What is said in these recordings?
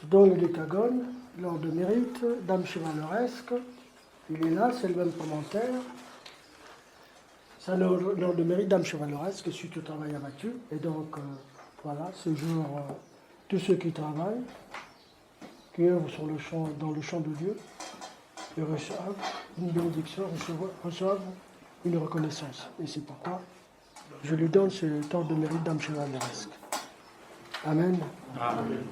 Dans le décagone, l'ordre de mérite, Dame chevaleresque, il est là, c'est le même commentaire. C'est l'ordre de mérite, Dame chevaleresque, suite au travail abattu. Et donc, voilà, ce jour, tous ceux qui travaillent, qui œuvrent sur le champ, dans le champ de Dieu, et reçoivent une bénédiction, reçoivent une reconnaissance. Et c'est pourquoi je lui donne cet ordre de mérite, Dame chevaleresque. Amen. Amen.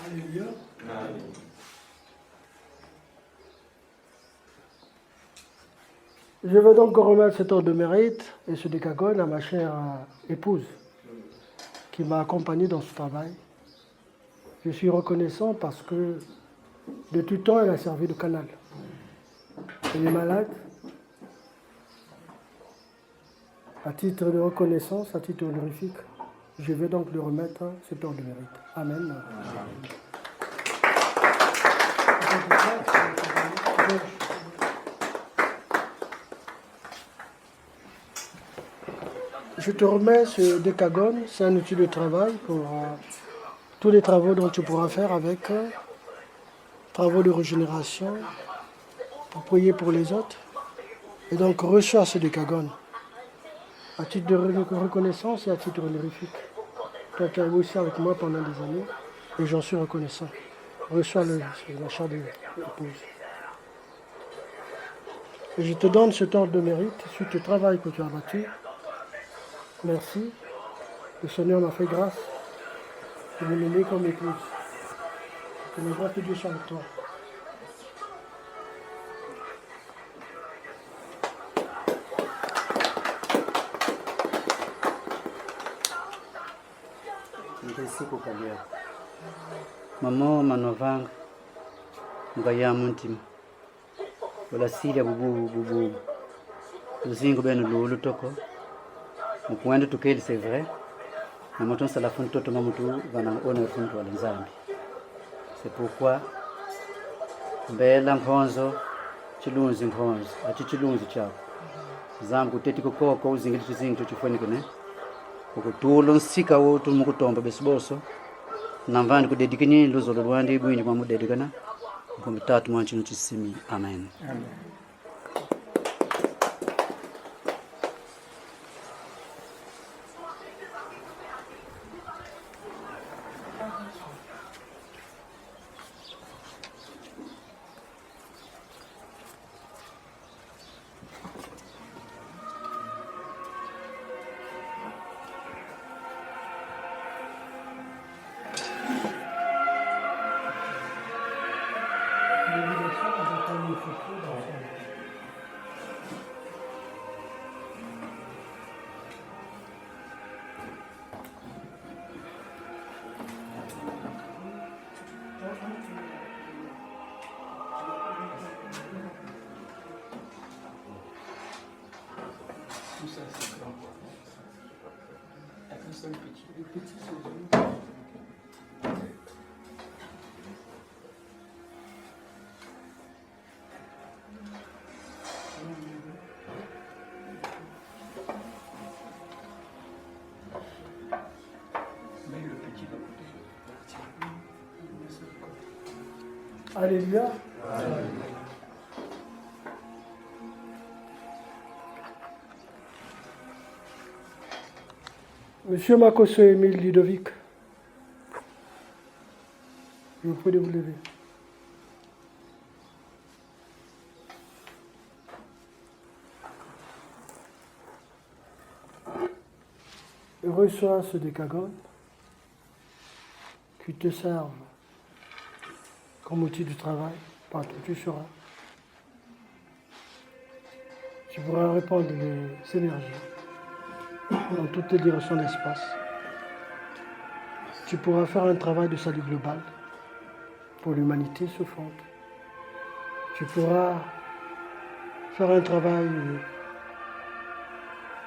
Alléluia. Je vais donc remettre cet ordre de mérite et ce décagone à ma chère épouse qui m'a accompagné dans ce travail. Je suis reconnaissant parce que de tout temps, elle a servi de canal. Elle est malade. À titre de reconnaissance, à titre honorifique, je vais donc lui remettre cet ordre de mérite. Amen. Je te remets ce décagone, c'est un outil de travail pour tous les travaux dont tu pourras faire avec travaux de régénération, pour prier pour les autres. Et donc reçois ce décagone à titre de reconnaissance et à titre honorifique. Toi qui as aussi avec moi pendant des années et j'en suis reconnaissant. Reçois la chère de l'épouse. Et je te donne cet ordre de mérite suite au travail que tu as battu. Merci. Le Seigneur m'a fait grâce de me nommer comme épouse. Que la grâce de Dieu soit avec toi. Kukalia mama manovanga ngaya muntima wala siria bubu luzingo beno lulu toko mukwenda tukeli c'est vrai na moton sala fun toto mamutu vana ona fun to nzambi c'est pourquoi mbela mphonzo chilunzi mphonzo ati chilunzi chako zambu teti kokoko uzingili chizingi chifonike ne ukutulo nsika wotu mukutomba besiboso namvani kudedikini luzo lwandi bwinyi kwa mudedikana kwa mitatu mwanchino chisimi. Amen. Amen. Alléluia. Monsieur Makoso Émile Ludovic, je vous prie de vous lever. Et reçois ce décagone qui te serve comme outil de travail partout où tu seras. Tu pourras répandre les énergies dans toutes les directions d'espace. tu pourras faire un travail de salut global pour l'humanité souffrante. Tu pourras faire un travail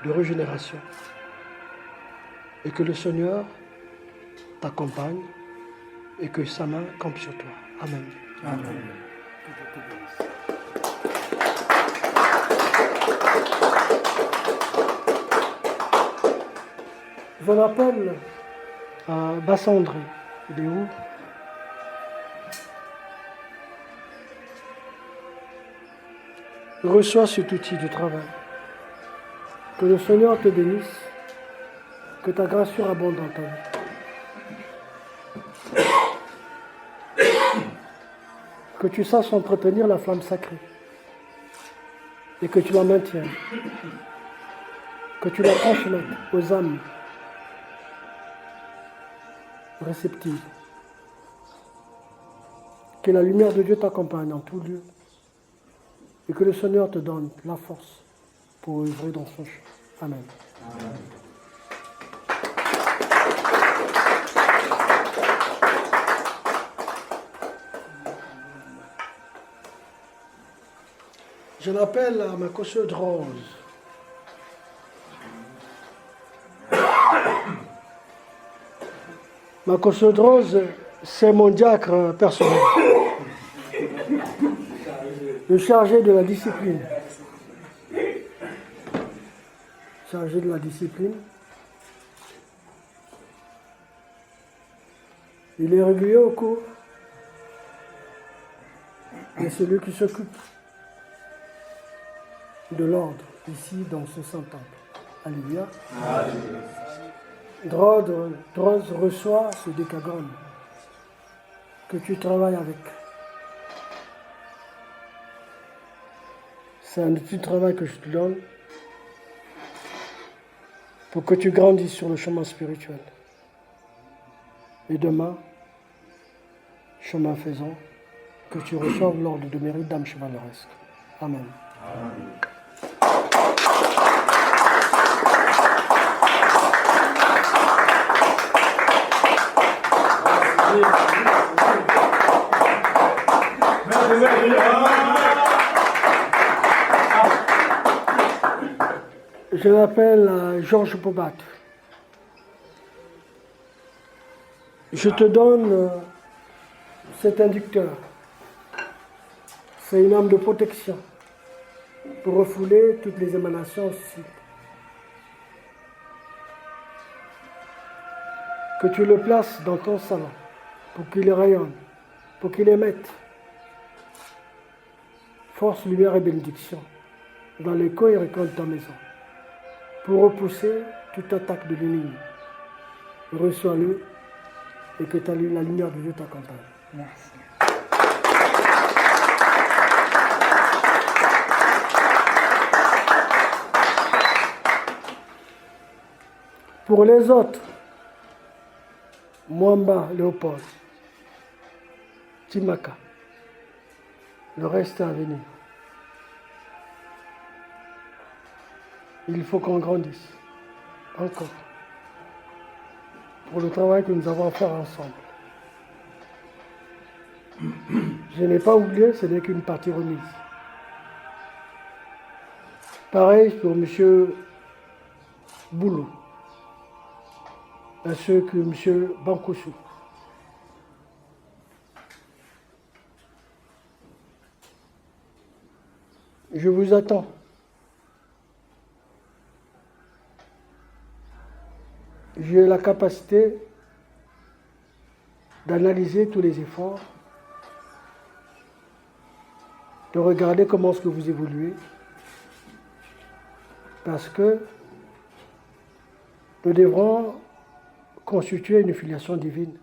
de régénération. Et que le Seigneur t'accompagne et que sa main campe sur toi. Amen. Amen. Je l'appelle à Bassandré. Il est où? Reçois cet outil de travail. Que le Seigneur te bénisse. Que ta grâce surabonde dans ta vie. Que tu saches entretenir la flamme sacrée. Et que tu la maintiennes. Que tu la transmettes aux âmes réceptives. Que la lumière de Dieu t'accompagne en tout lieu. Et que le Seigneur te donne la force pour œuvrer dans son chemin. Amen. Amen. Je l'appelle à ma cosseuse rose. Ma cosseuse rose, c'est mon diacre personnel. Le chargé de la discipline. Chargé de la discipline. Il est régulier au cours. Et c'est lui qui s'occupe de l'ordre ici dans ce Saint-Temple. Alléluia. Drose reçoit ce décagone que tu travailles avec. C'est un petit travail que je te donne pour que tu grandisses sur le chemin spirituel. Et demain, chemin faisant, que tu reçoives l'ordre de mérite d'âme chevaleresque. Amen. Amen. Je m'appelle Georges Pobat. Je te donne cet inducteur. C'est une arme de protection pour refouler toutes les émanations suicides. Que tu le places dans ton salon pour qu'il rayonne, pour qu'il émette force, lumière et bénédiction dans les coins et recoins de ta maison, pour repousser toute attaque de l'ennemi. Reçois-le et que la lumière de Dieu t'accompagne. Merci. Pour les autres, Mwamba Léopold, Timaka, le reste est à venir. Il faut qu'on grandisse encore pour le travail que nous avons à faire ensemble. Je n'ai pas oublié, ce n'est qu'une partie remise. Pareil pour M. Boulou, ainsi que M. Bankoussou. Je vous attends. J'ai la capacité d'analyser tous les efforts, de regarder comment est-ce que vous évoluez, parce que nous devrons constituer une filiation divine,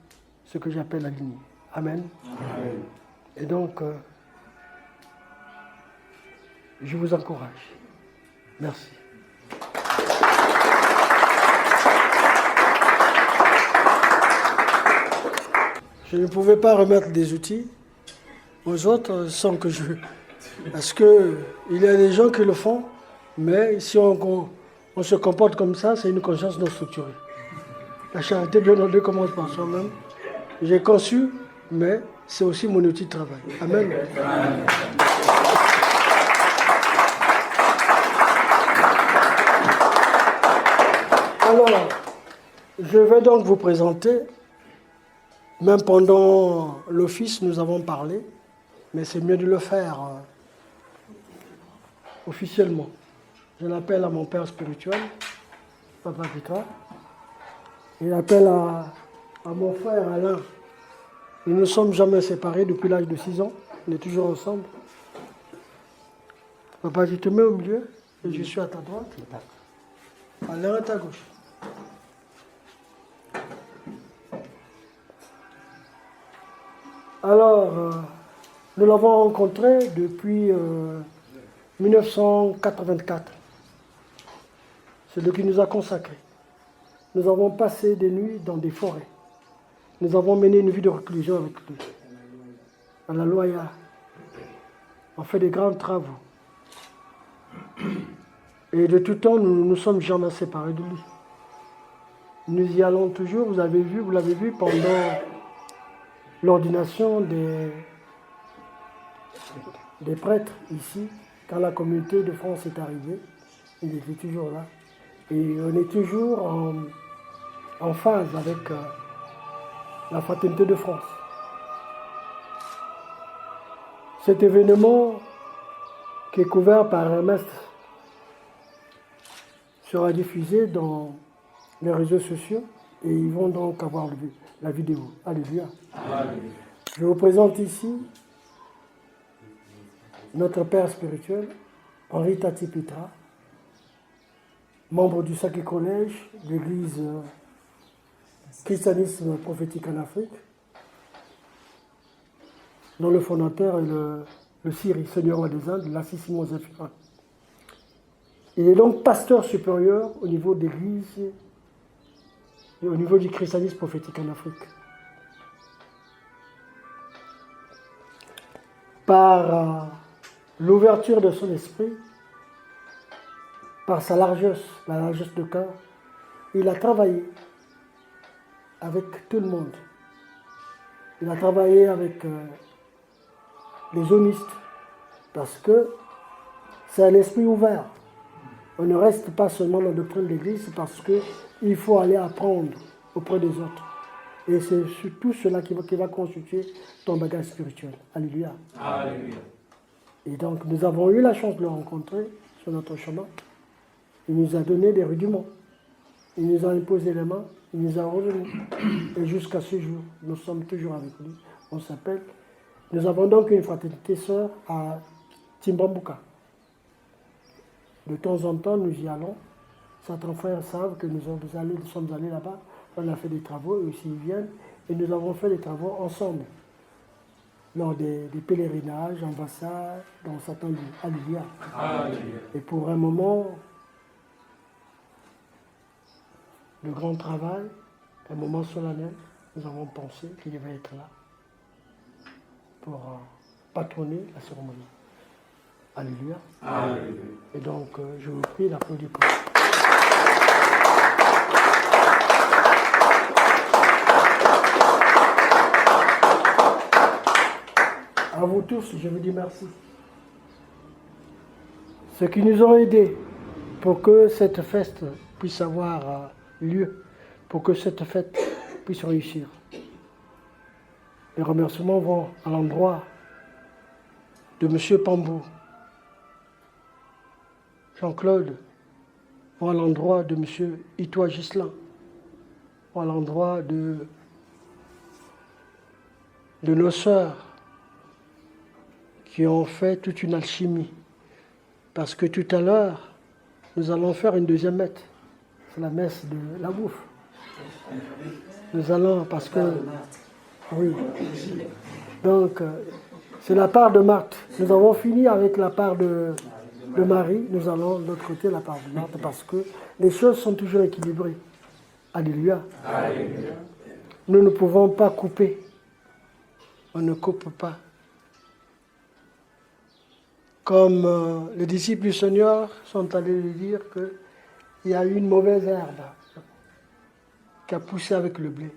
ce que j'appelle la lignée. Amen. Amen. Et donc, je vous encourage. Merci. Je ne pouvais pas remettre des outils aux autres sans que je... Parce qu'il y a des gens qui le font, mais si on se comporte comme ça, c'est une conscience non structurée. La charité, bien entendu, commence par soi-même. J'ai conçu, mais c'est aussi mon outil de travail. Amen. Alors, je vais donc vous présenter. Même pendant l'office, nous avons parlé, mais c'est mieux de le faire officiellement. Je l'appelle à mon père spirituel, Papa Petra. Je l'appelle à mon frère Alain. Nous ne sommes jamais séparés depuis l'âge de 6 ans. On est toujours ensemble. Papa, je te mets au milieu et je suis à ta droite. Alain à ta gauche. Alors, nous l'avons rencontré depuis 1984. C'est ce qui nous a consacrés. Nous avons passé des nuits dans des forêts. Nous avons mené une vie de reclusion avec lui. À la Loya. On fait des grands travaux. Et de tout temps, nous ne nous sommes jamais séparés de lui. Nous y allons toujours. Vous l'avez vu pendant l'ordination des prêtres ici, quand la communauté de France est arrivée. Il était toujours là. Et on est toujours en phase avec la fraternité de France. Cet événement qui est couvert par Hermès sera diffusé dans les réseaux sociaux et ils vont donc avoir la vidéo. Alléluia. Je vous présente ici notre père spirituel, Henri Tati Petra, membre du Sacré Collège de l'Église Christianisme prophétique en Afrique, dont le fondateur est le Siri, Seigneur roi des Indes, Lassie Simon Zéphirin. Il est donc pasteur supérieur au niveau de l'Église et au niveau du christianisme prophétique en Afrique. Par l'ouverture de son esprit, par sa largesse, la largesse de cœur, il a travaillé avec tout le monde. Il a travaillé avec les onistes, parce que c'est un esprit ouvert. On ne reste pas seulement dans la doctrine de l'Église, parce qu'il faut aller apprendre auprès des autres. Et c'est tout cela qui va constituer ton bagage spirituel. Alléluia. Alléluia. Et donc, nous avons eu la chance de le rencontrer sur notre chemin. Il nous a donné des rudiments. Il nous a imposé les mains. Il nous a revenus. Et jusqu'à ce jour, nous sommes toujours avec lui. On s'appelle. Nous avons donc une fraternité sœur à Timbambuka. De temps en temps, nous y allons. Certains frères savent que nous sommes allés là-bas. On a fait des travaux, eux aussi ils viennent. Et nous avons fait des travaux ensemble. Lors des pèlerinages, ambassades, dans certains lieux. Alléluia. Et pour un moment, le grand travail, un moment solennel, nous avons pensé qu'il devait être là pour patronner la cérémonie. Alléluia. Alléluia. Et donc, je vous prie d'applaudir. À vous tous, je vous dis merci. Ceux qui nous ont aidés pour que cette fête puisse avoir lieu, pour que cette fête puisse réussir. Les remerciements vont à l'endroit de M. Pambou, Jean-Claude, vont à l'endroit de M. Itoa Gislain, vont à l'endroit de nos sœurs qui ont fait toute une alchimie. Parce que tout à l'heure, nous allons faire une deuxième messe. C'est la messe de la bouffe. Nous allons, parce que... Oui. Donc, c'est la part de Marthe. Nous avons fini avec la part de Marie. Nous allons de l'autre côté, la part de Marthe, parce que les choses sont toujours équilibrées. Alléluia. Alléluia. Nous ne pouvons pas couper. On ne coupe pas. Comme les disciples du Seigneur sont allés lui dire qu'il y a eu une mauvaise herbe qui a poussé avec le blé.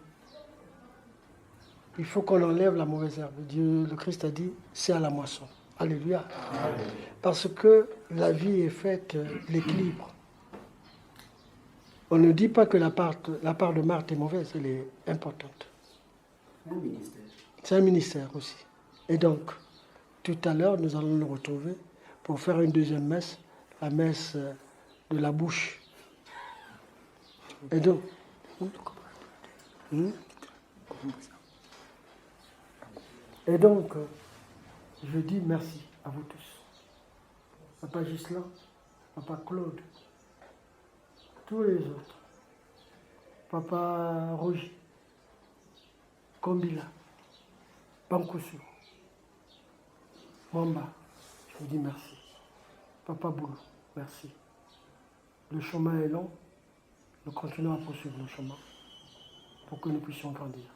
Il faut qu'on enlève la mauvaise herbe. Dieu, le Christ a dit, c'est à la moisson. Alléluia. Amen. Parce que la vie est faite l'équilibre. On ne dit pas que la part de Marthe est mauvaise, elle est importante. C'est un ministère aussi. Et donc, tout à l'heure, nous allons nous retrouver pour faire une deuxième messe, la messe de la bouche. Et donc, je dis merci à vous tous. Papa Gislain, Papa Claude, tous les autres. Papa Roger, Kombila, Bankousou, Mwamba, je vous dis merci. Papa Boulou, merci. Le chemin est long, nous continuons à poursuivre le chemin pour que nous puissions grandir.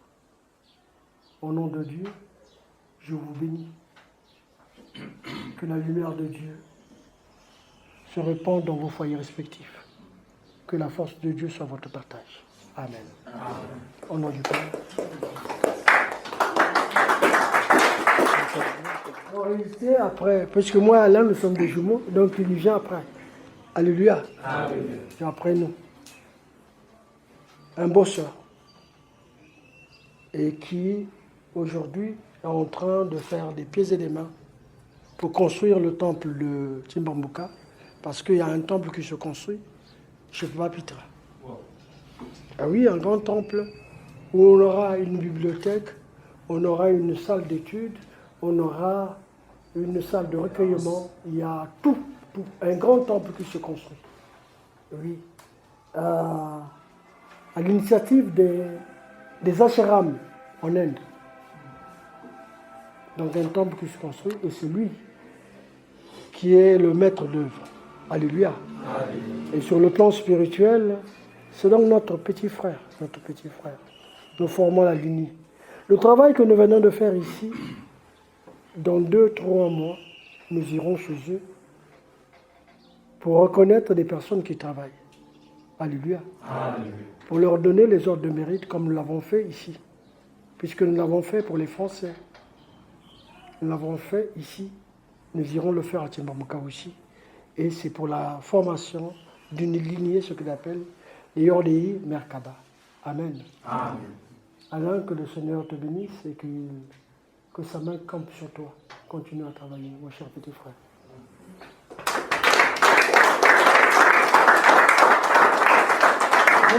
Au nom de Dieu, je vous bénis. Que la lumière de Dieu se répande dans vos foyers respectifs. Que la force de Dieu soit votre partage. Amen. Amen. Au nom du Père. En réalité, après, parce que moi et Alain, nous sommes des jumeaux, donc il vient après. Alléluia. Amen. Et après nous. Un bosseur. Et qui, aujourd'hui, est en train de faire des pieds et des mains pour construire le temple de Timbambuka, parce qu'il y a un temple qui se construit chez Papa Pitra. Wow. Ah oui, un grand temple où on aura une bibliothèque, on aura une salle d'études, on aura une salle de recueillement, il y a tout, un grand temple qui se construit. Oui. À l'initiative des Asheram en Inde. Donc un temple qui se construit, et c'est lui qui est le maître d'œuvre. Alléluia. Alléluia. Et sur le plan spirituel, c'est donc notre petit frère. Nous formons la lignée. Le travail que nous venons de faire ici, dans 2-3 mois, nous irons chez eux pour reconnaître des personnes qui travaillent. Alléluia. Alléluia. Pour leur donner les ordres de mérite comme nous l'avons fait ici. Puisque nous l'avons fait pour les Français. Nous l'avons fait ici. Nous irons le faire à Timbambuka aussi. Et c'est pour la formation d'une lignée, ce qu'il appelle les Yordei Merkaba. Amen. Amen. Alors que le Seigneur te bénisse et que sa main campe sur toi. Continue à travailler, mon cher petit frère.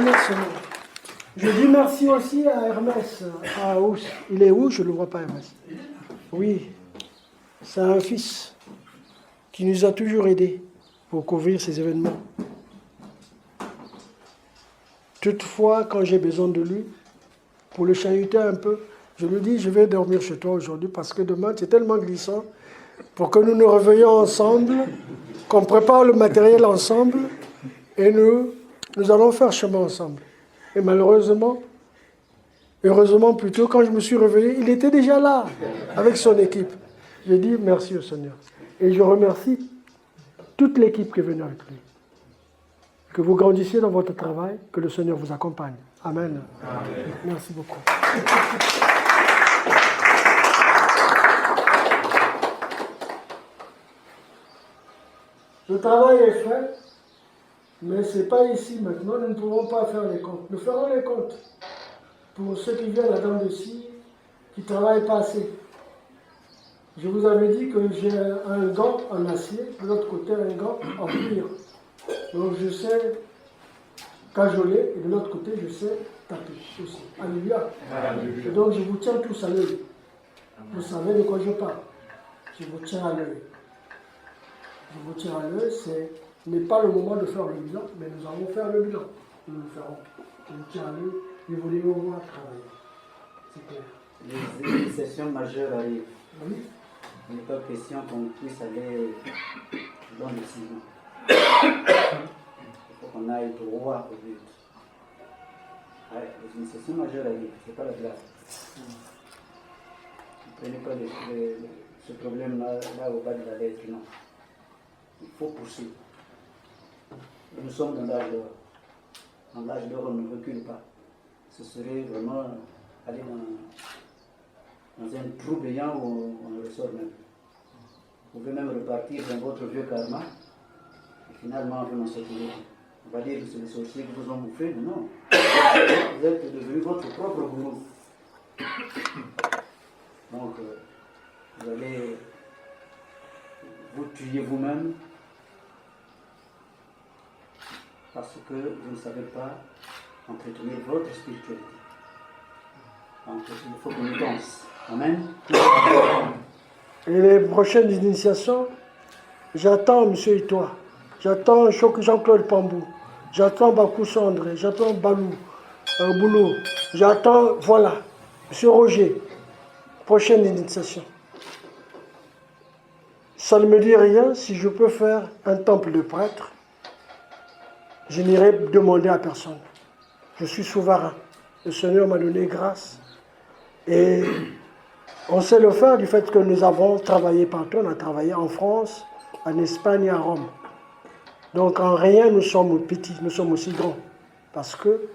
Merci. Je dis merci aussi à Hermès. Il est où? Je ne le vois pas, Hermès. Oui, c'est un fils qui nous a toujours aidés pour couvrir ces événements. Toutefois, quand j'ai besoin de lui, pour le chahuter un peu, je lui dis, je vais dormir chez toi aujourd'hui parce que demain, c'est tellement glissant pour que nous nous réveillons ensemble, qu'on prépare le matériel ensemble et nous allons faire chemin ensemble. Et malheureusement, heureusement plutôt, quand je me suis réveillé, il était déjà là avec son équipe. Je dis merci au Seigneur. Et je remercie toute l'équipe qui est venue avec lui. Que vous grandissiez dans votre travail, que le Seigneur vous accompagne. Amen. Amen. Merci beaucoup. Le travail est fait, mais ce n'est pas ici maintenant. Nous ne pouvons pas faire les comptes. Nous ferons les comptes pour ceux qui viennent à dents de scie, qui ne travaillent pas assez. Je vous avais dit que j'ai un gant en acier, de l'autre côté un gant en cuir. Donc je sais cajoler et de l'autre côté je sais taper aussi. Alléluia. Et donc je vous tiens tous à l'œil. Vous savez de quoi je parle. Je vous tiens à l'œil. Je vous tiens à l'œil, ce n'est pas le moment de faire le bilan, mais nous allons faire le bilan. Nous le ferons. Je vous tiens à l'œil et vous allez me voir travailler. C'est clair. Les sessions majeures arrivent. Oui. Il n'est pas question qu'on puisse aller dans le ciment. Il faut qu'on aille droit au but. Ouais, les sessions majeures arrivent, ce n'est pas la blague. Ne prenez pas ce problème-là là au bas de la lettre, non. Il faut poursuivre. Nous sommes dans l'âge d'or. Dans l'âge d'or, on ne recule pas. ce serait vraiment aller dans un trou béant où on ne ressort même. Vous pouvez même repartir dans votre vieux karma et finalement vous n'en sortirez. On va dire que c'est les sorciers qui vous ont bouffé, mais non. Vous êtes devenu votre propre gourou. Donc, vous allez vous tuer vous-même parce que vous ne savez pas entretenir votre spiritualité. Donc, il faut qu'on y pense. Amen. Et les prochaines initiations, j'attends M. Itoa, j'attends Jean-Claude Pambou, j'attends Bakoussa André, j'attends Balou, Boulot, j'attends, voilà, M. Roger, prochaine initiation. Ça ne me dit rien, si je peux faire un temple de prêtre, je n'irai demander à personne. Je suis souverain. Le Seigneur m'a donné grâce. Et on sait le faire du fait que nous avons travaillé partout. On a travaillé en France, en Espagne et à Rome. Donc en rien nous sommes petits, nous sommes aussi grands. Parce que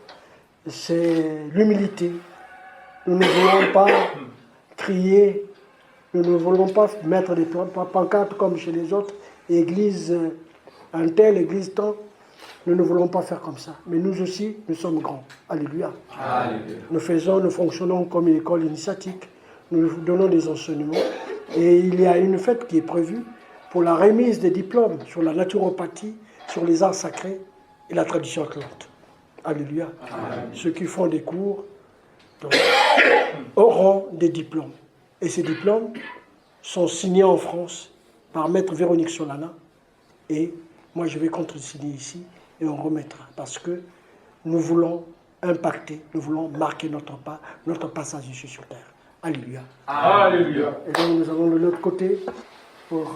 c'est l'humilité. Nous ne voulons pas crier, nous ne voulons pas mettre des pancartes comme chez les autres, église un tel, église tant. Nous ne voulons pas faire comme ça. Mais nous aussi, nous sommes grands. Alléluia. Alléluia. Nous fonctionnons comme une école initiatique. Nous donnons des enseignements. Et il y a une fête qui est prévue pour la remise des diplômes sur la naturopathie, sur les arts sacrés et la tradition atlante. Alléluia. Amen. Ceux qui font des cours donc, auront des diplômes. Et ces diplômes sont signés en France par Maître Véronique Solana. Et moi, je vais contre-signer ici et on remettra. Parce que nous voulons impacter, nous voulons marquer notre passage ici sur terre. Alléluia. Alléluia. Et donc nous allons de l'autre côté pour...